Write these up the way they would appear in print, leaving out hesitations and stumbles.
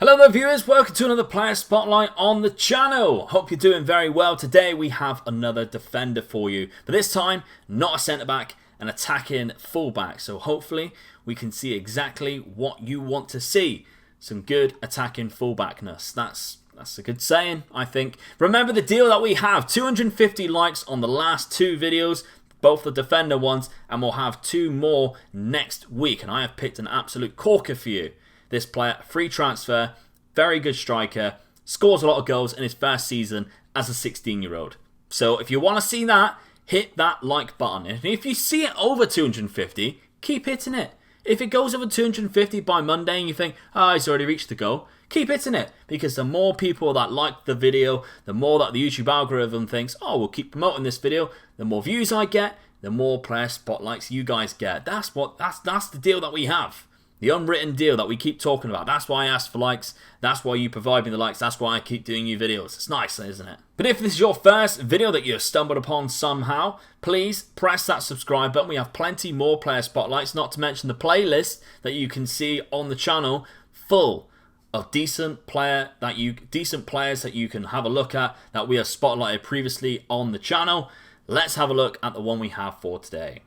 Hello there viewers, welcome to another player spotlight on the channel. Hope you're doing very well. Today we have another defender for you, but this time not a centre back, an attacking fullback. So hopefully we can see exactly what you want to see. Some good attacking fullbackness. That's a good saying, I think. Remember the deal that we have, 250 likes on the last two videos, both the defender ones, and we'll have two more next week. And I have picked an absolute corker for you. This player, free transfer, very good striker, scores a lot of goals in his first season as a 16-year-old. So if you want to see that, hit that like button. And if you see it over 250, keep hitting it. If it goes over 250 by Monday and you think, oh, he's already reached the goal, keep hitting it. Because the more people that like the video, the more that the YouTube algorithm thinks, oh, we'll keep promoting this video, the more views I get, the more player spotlights you guys get. That's the deal that we have. The unwritten deal that we keep talking about. That's why I ask for likes. That's why you provide me the likes. That's why I keep doing new videos. It's nice, isn't it? But if this is your first video that you've stumbled upon somehow, please press that subscribe button. We have plenty more player spotlights, not to mention the playlist that you can see on the channel full of decent players that you can have a look at that we have spotlighted previously on the channel. Let's have a look at the one we have for today.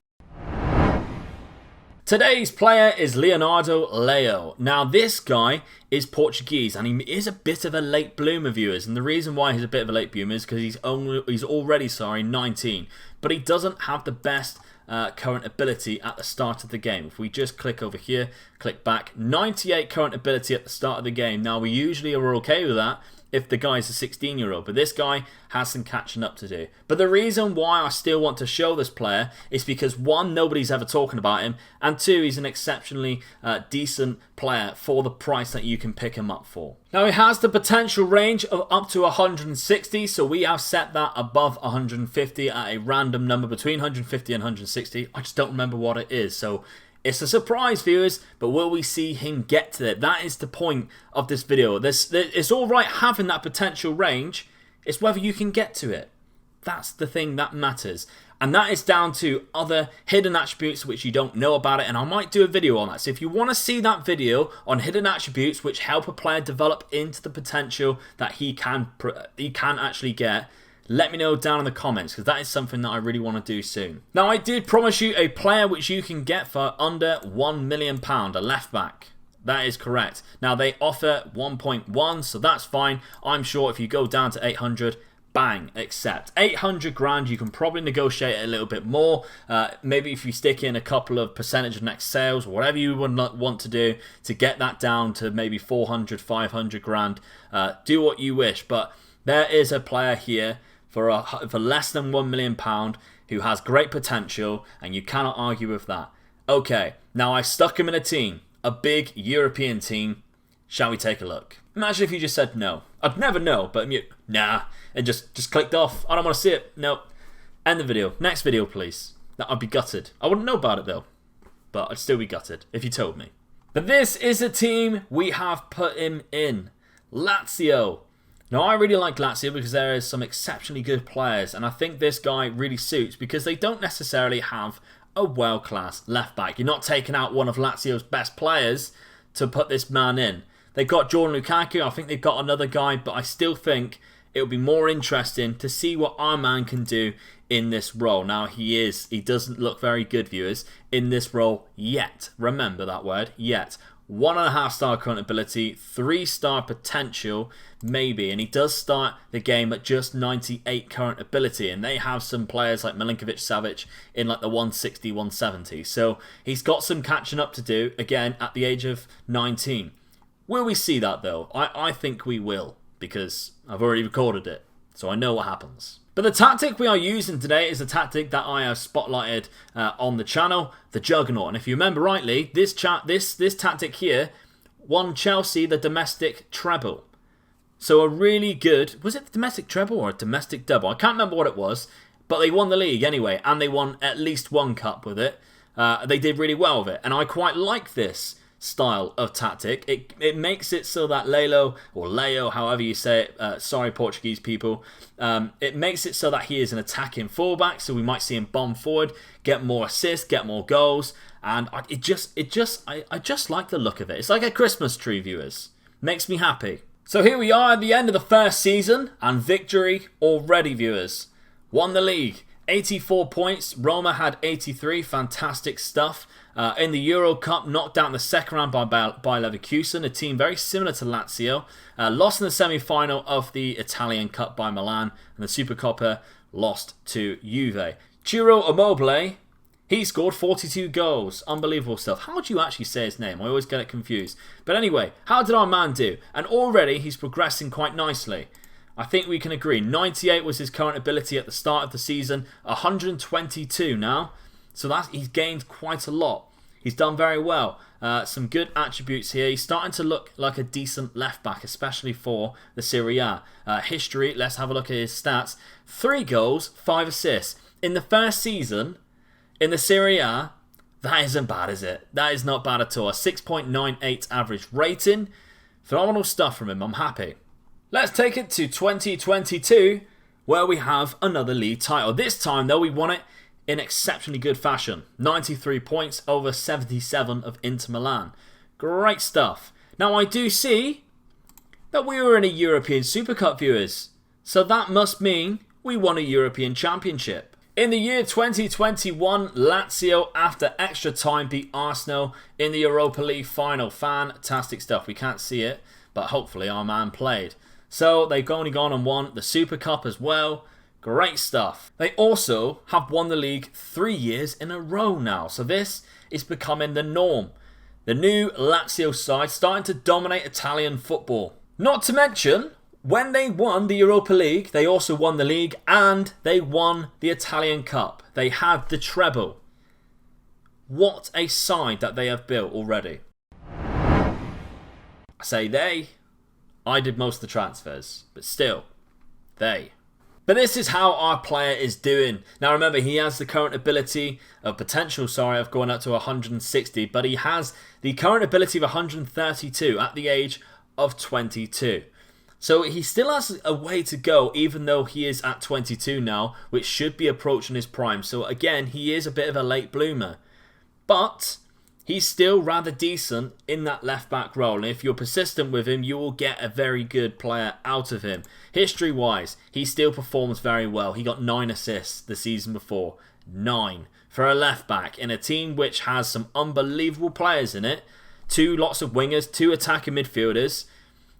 Today's player is Leonardo Leo. Now this guy is Portuguese and he is a bit of a late bloomer, viewers, and the reason why he's a bit of a late bloomer is because he's already 19, but he doesn't have the best current ability at the start of the game. If we just click over here, click back, 98 current ability at the start of the game. Now we usually are okay with that if the guy's a 16-year-old, but this guy has some catching up to do. But the reason why I still want to show this player is because one, nobody's ever talking about him, and two, he's an exceptionally decent player for the price that you can pick him up for. Now he has the potential range of up to 160, so we have set that above 150 at a random number between 150 and 160. I just don't remember what it is, so it's a surprise, viewers, but will we see him get to it? That is the point of this video. It's all right having that potential range. It's whether you can get to it. That's the thing that matters. And that is down to other hidden attributes which you don't know about it. And I might do a video on that. So if you want to see that video on hidden attributes which help a player develop into the potential that he can actually get, let me know down in the comments, because that is something that I really want to do soon. Now I did promise you a player which you can get for under £1 million, a left back. That is correct. Now they offer 1.1, so that's fine. I'm sure if you go down to 800, bang, accept. 800 grand, you can probably negotiate it a little bit more. Maybe if you stick in a couple of percentage of next sales, or whatever you would want to do to get that down to maybe 400, 500 grand. Do what you wish, but there is a player here for less than £1 million who has great potential, and you cannot argue with that. Okay, now I stuck him in a team, a big European team. Shall we take a look? Imagine if you just said no. I'd never know, but nah, and just clicked off. I don't want to see it. Nope. End the video. Next video, please. I'd be gutted. I wouldn't know about it though, but I'd still be gutted if you told me. But this is a team we have put him in. Lazio. Now I really like Lazio because there is some exceptionally good players, and I think this guy really suits because they don't necessarily have a world-class left back. You're not taking out one of Lazio's best players to put this man in. They've got Jordan Lukaku, I think they've got another guy, but I still think it would be more interesting to see what our man can do in this role. Now he doesn't look very good, viewers, in this role yet. Remember that word, yet. 1.5 star current ability, 3-star potential, maybe, and he does start the game at just 98 current ability, and they have some players like Milinkovic-Savic in like the 160, 170, so he's got some catching up to do, again, at the age of 19. Will we see that though? I think we will, because I've already recorded it, so I know what happens. But the tactic we are using today is a tactic that I have spotlighted on the channel, the Juggernaut. And if you remember rightly, this tactic here won Chelsea the domestic treble. So a really good, was it the domestic treble or a domestic double? I can't remember what it was, but they won the league anyway, and they won at least one cup with it. They did really well with it, and I quite like this style of tactic. It makes it so that Lelo, or Leo, however you say it, sorry Portuguese people, it makes it so that he is an attacking fullback, so we might see him bomb forward, get more assists, get more goals, and I just like the look of it. It's like a Christmas tree, viewers. Makes me happy. So here we are at the end of the first season, and victory already, viewers. Won the league. 84 points. Roma had 83. Fantastic stuff. In the Euro Cup, knocked out in the second round by Leverkusen, a team very similar to Lazio. Lost in the semi-final of the Italian Cup by Milan, and the Supercoppa lost to Juve. Ciro Immobile, he scored 42 goals. Unbelievable stuff. How do you actually say his name? I always get it confused. But anyway, how did our man do? And already he's progressing quite nicely. I think we can agree. 98 was his current ability at the start of the season. 122 now. So he's gained quite a lot. He's done very well. Some good attributes here. He's starting to look like a decent left back, especially for the Serie A. History, let's have a look at his stats. 3 goals, 5 assists. In the first season, in the Serie A, that isn't bad, is it? That is not bad at all. A 6.98 average rating. Phenomenal stuff from him. I'm happy. Let's take it to 2022, where we have another league title. This time, though, we won it in exceptionally good fashion. 93 points over 77 of Inter Milan. Great stuff. Now, I do see that we were in a European Super Cup, viewers. So that must mean we won a European Championship. In the year 2021, Lazio, after extra time, beat Arsenal in the Europa League final. Fantastic stuff. We can't see it, but hopefully our man played. So they've only gone and won the Super Cup as well. Great stuff. They also have won the league 3 years in a row now. So this is becoming the norm. The new Lazio side starting to dominate Italian football. Not to mention, when they won the Europa League, they also won the league and they won the Italian Cup. They had the treble. What a side that they have built already. I say they. I did most of the transfers, but still, they. But this is how our player is doing. Now remember, he has the current ability of of going up to 160, but he has the current ability of 132 at the age of 22. So he still has a way to go, even though he is at 22 now, which should be approaching his prime. So again, he is a bit of a late bloomer. But he's still rather decent in that left-back role. And if you're persistent with him, you will get a very good player out of him. History-wise, he still performs very well. He got 9 assists the season before. 9. For a left-back in a team which has some unbelievable players in it. Lots of wingers, 2 attacking midfielders.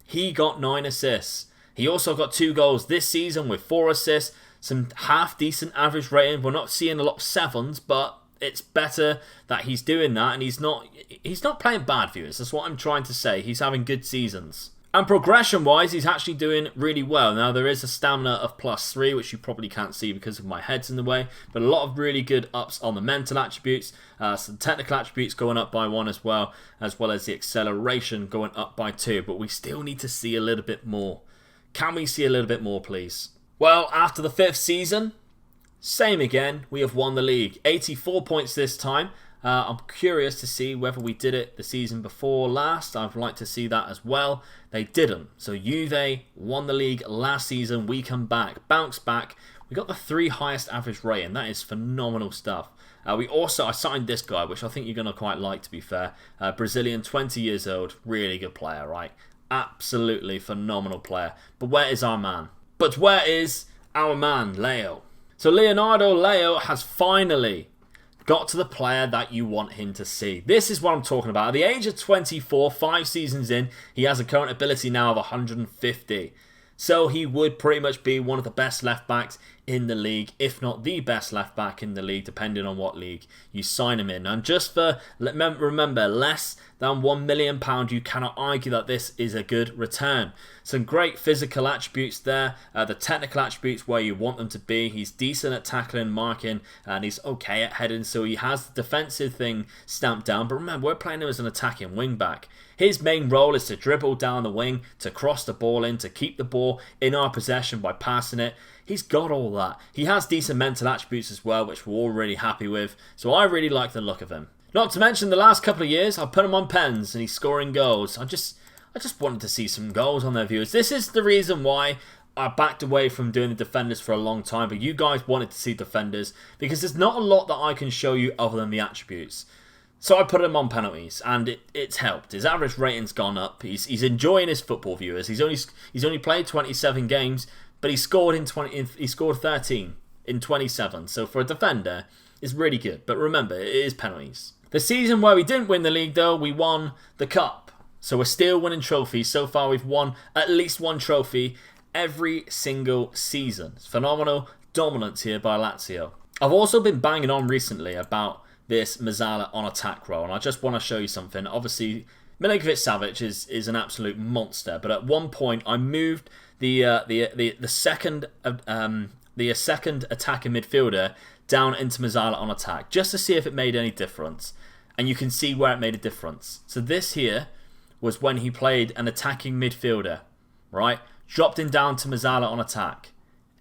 He got 9 assists. He also got 2 goals this season with 4 assists. Some half-decent average rating. We're not seeing a lot of 7s, but it's better that he's doing that, and he's not playing bad, viewers. That's what I'm trying to say. He's having good seasons. And progression-wise, he's actually doing really well. Now, there is a stamina of +3, which you probably can't see because of my head's in the way, but a lot of really good ups on the mental attributes, some technical attributes going up by 1 as well as the acceleration going up by 2, but we still need to see a little bit more. Can we see a little bit more, please? Well, after the 5th season, same again, we have won the league. 84 points this time. I'm curious to see whether we did it the season before last. I'd like to see that as well. They didn't. So Juve won the league last season. We come back, bounce back. We got the 3 highest average rating. That is phenomenal stuff. I signed this guy, which I think you're going to quite like, to be fair. Brazilian, 20 years old. Really good player, right? Absolutely phenomenal player. But where is our man? But where is our man, Leo? So Leonardo Leo has finally got to the player that you want him to see. This is what I'm talking about. At the age of 24, 5 seasons in, he has a current ability now of 150. So he would pretty much be one of the best left backs in the league, if not the best left back in the league, depending on what league you sign him in. And just for, remember, less than £1 million, you cannot argue that this is a good return. Some great physical attributes there, the technical attributes where you want them to be. He's decent at tackling, marking, and he's okay at heading, so he has the defensive thing stamped down. But remember, we're playing him as an attacking wing back. His main role is to dribble down the wing, to cross the ball in, to keep the ball in our possession by passing it. He's got all that. He has decent mental attributes as well, which we're all really happy with. So I really like the look of him. Not to mention the last couple of years, I've put him on pens and he's scoring goals. I just wanted to see some goals on their viewers. This is the reason why I backed away from doing the defenders for a long time. But you guys wanted to see defenders because there's not a lot that I can show you other than the attributes. So I put him on penalties, and it's helped. His average rating's gone up. He's enjoying his football, viewers. He's only played 27 games, but he scored 13 in 27. So for a defender, it's really good. But remember, it is penalties. The season where we didn't win the league, though, we won the cup. So we're still winning trophies. So far, we've won at least one trophy every single season. It's phenomenal dominance here by Lazio. I've also been banging on recently about this Mezzala on attack role, and I just want to show you something. Obviously, Milinkovic-Savic is an absolute monster, but at one point I moved the second attacking midfielder down into Mezzala on attack just to see if it made any difference, and you can see where it made a difference. So this here was when he played an attacking midfielder, right? Dropped him down to Mezzala on attack.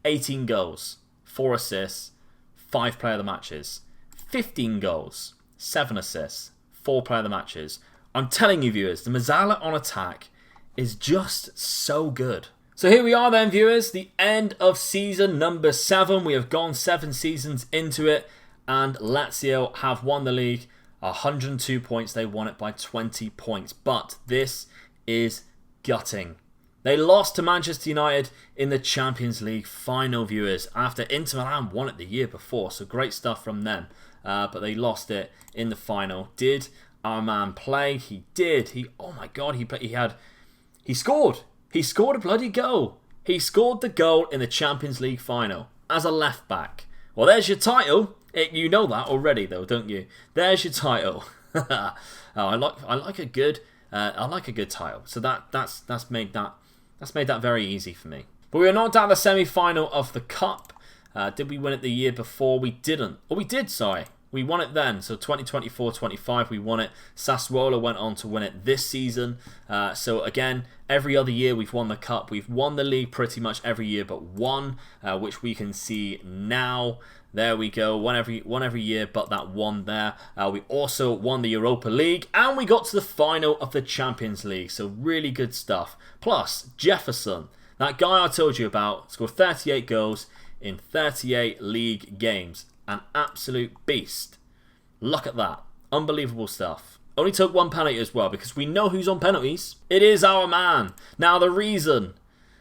18 goals, 4 assists, 5 player of the matches. 15 goals, 7 assists, 4 player of the matches. I'm telling you, viewers, the Mezzala on attack is just so good. So here we are then, viewers, the end of season number 7. We have gone 7 seasons into it, and Lazio have won the league. 102 points. They won it by 20 points. But this is gutting. They lost to Manchester United in the Champions League final, viewers, after Inter Milan won it the year before. So great stuff from them. But they lost it in the final. Did our man play? He did. Oh my God, he scored. He scored a bloody goal. He scored the goal in the Champions League final as a left back. Well, there's your title. You know that already, though, don't you? There's your title. I like a good title. So that's made that very easy for me. But we were knocked out of the semi-final of the cup. Did we win it the year before? We didn't. Oh, we did. Sorry. We won it then. So 2024-25, we won it. Sassuolo went on to win it this season. So again, every other year we've won the cup. We've won the league pretty much every year but one, which we can see now. There we go. One every year but that one there. We also won the Europa League, and we got to the final of the Champions League. So really good stuff. Plus, Jefferson, that guy I told you about, scored 38 goals in 38 league games. An absolute beast. Look at that. Unbelievable stuff. Only took one penalty as well, because we know who's on penalties. It is our man. Now, the reason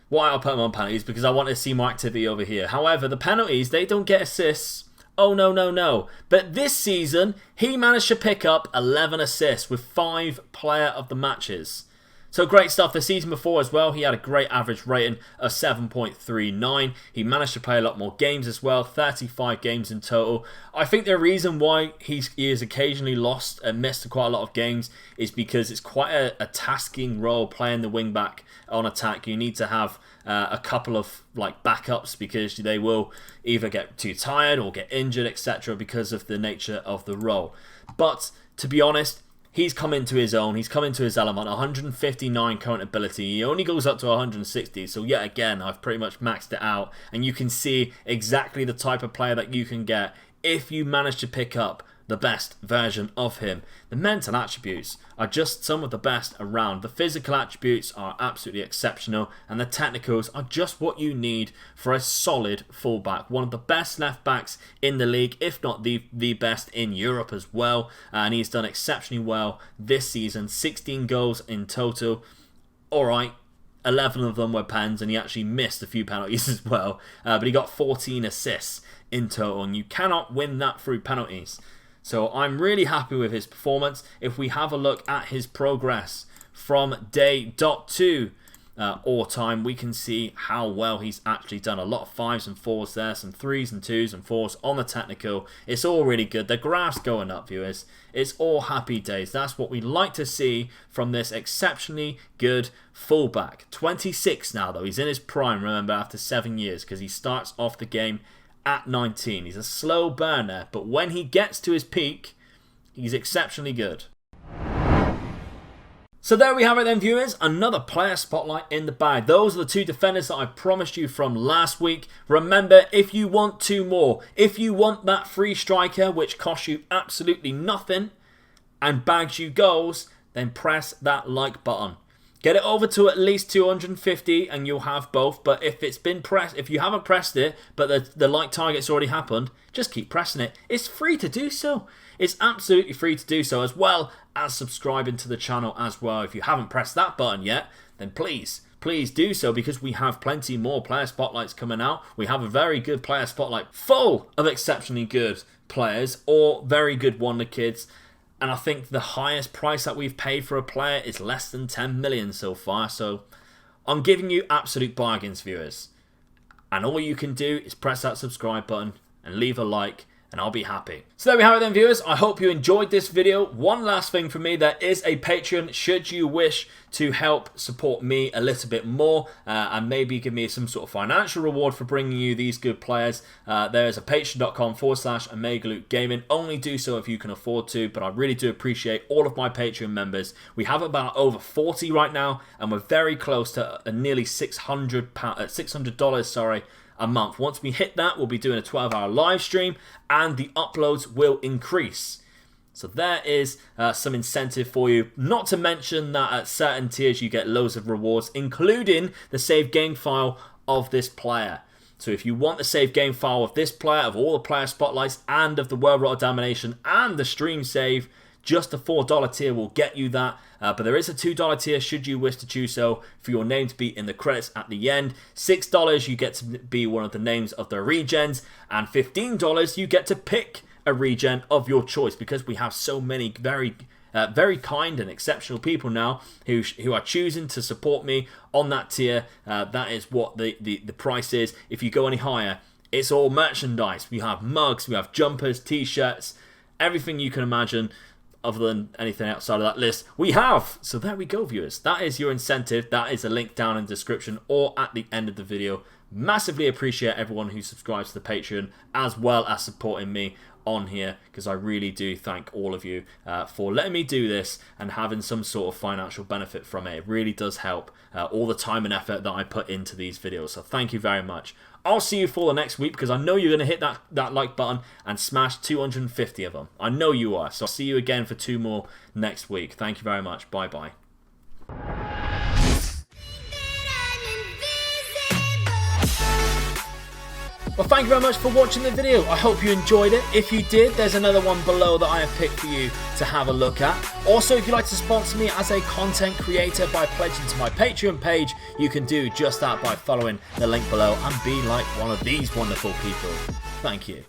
why I put him on penalties is because I want to see more activity over here. However, the penalties, they don't get assists. Oh, no. But this season, he managed to pick up 11 assists with 5 player of the matches. So great stuff. The season before as well, he had a great average rating of 7.39. He managed to play a lot more games as well, 35 games in total. I think the reason why he is occasionally lost and missed quite a lot of games is because it's quite a tasking role playing the wing back on attack. You need to have a couple of backups because they will either get too tired or get injured, etc. because of the nature of the role. But to be honest, he's come into his own. He's come into his element. 159 current ability. He only goes up to 160. So yet again, I've pretty much maxed it out. And you can see exactly the type of player that you can get if you manage to pick up the best version of him. The mental attributes are just some of the best around. The physical attributes are absolutely exceptional, and the technicals are just what you need for a solid fullback. One of the best left backs in the league, if not the best in Europe as well, and he's done exceptionally well this season. 16 goals in total. Alright, 11 of them were pens, and he actually missed a few penalties as well, but he got 14 assists in total, and you cannot win that through penalties. So I'm really happy with his performance. If we have a look at his progress from day .2 all time, we can see how well he's actually done. A lot of 5s and 4s there, some 3s and 2s and 4s on the technical. It's all really good. The graph's going up, viewers. It's all happy days. That's what we like to see from this exceptionally good fullback. 26 now, though. He's in his prime, remember, after 7 years, because he starts off the game at 19. He's a slow burner, but when he gets to his peak, he's exceptionally good. So there we have it then, viewers. Another player spotlight in the bag. Those are the 2 defenders that I promised you from last week. Remember, if you want 2 more, if you want that free striker, which costs you absolutely nothing and bags you goals, then press that like button. Get it over to at least 250 and you'll have both. But if it's been pressed, if you haven't pressed it, but the like target's already happened, just keep pressing it. It's free to do so. It's absolutely free to do so, as well as subscribing to the channel as well. If you haven't pressed that button yet, then please do so, because we have plenty more player spotlights coming out. We have a very good player spotlight full of exceptionally good players or very good wonder kids. And I think the highest price that we've paid for a player is less than 10 million so far. So I'm giving you absolute bargains, viewers. And all you can do is press that subscribe button and leave a like, and I'll be happy. So there we have it then, viewers. I hope you enjoyed this video. One last thing from me, there is a Patreon should you wish to help support me a little bit more and maybe give me some sort of financial reward for bringing you these good players. There is a patreon.com/OmegaLuke Gaming. Only do so if you can afford to, but I really do appreciate all of my Patreon members. We have about over 40 right now, and we're very close to nearly $600 a month. Once we hit that, we'll be doing a 12-hour live stream and the uploads will increase. So there is some incentive for you. Not to mention that at certain tiers you get loads of rewards, including the save game file of this player. So if you want the save game file of this player, of all the player spotlights, and of the World Rotor Domination and the stream save, just the $4 tier will get you that. But there is a $2 tier should you wish to choose so, for your name to be in the credits at the end. $6 you get to be one of the names of the regens, and $15 you get to pick a regen of your choice, because we have so many very kind and exceptional people now who are choosing to support me on that tier. That is what the price is. If you go any higher, it's all merchandise. We have mugs, we have jumpers, t-shirts, everything you can imagine. Other than anything outside of that list, we have. So there we go, viewers. That is your incentive. That is a link down in the description or at the end of the video. Massively appreciate everyone who subscribes to the Patreon, as well as supporting me on here, because I really do thank all of you for letting me do this and having some sort of financial benefit from it. It really does help all the time and effort that I put into these videos. So thank you very much. I'll see you for the next week, because I know you're going to hit that like button and smash 250 of them. I know you are. So I'll see you again for 2 more next week. Thank you very much. Bye-bye. Well, thank you very much for watching the video. I hope you enjoyed it. If you did, there's another one below that I have picked for you to have a look at. Also, if you'd like to sponsor me as a content creator by pledging to my Patreon page, you can do just that by following the link below and be like one of these wonderful people. Thank you.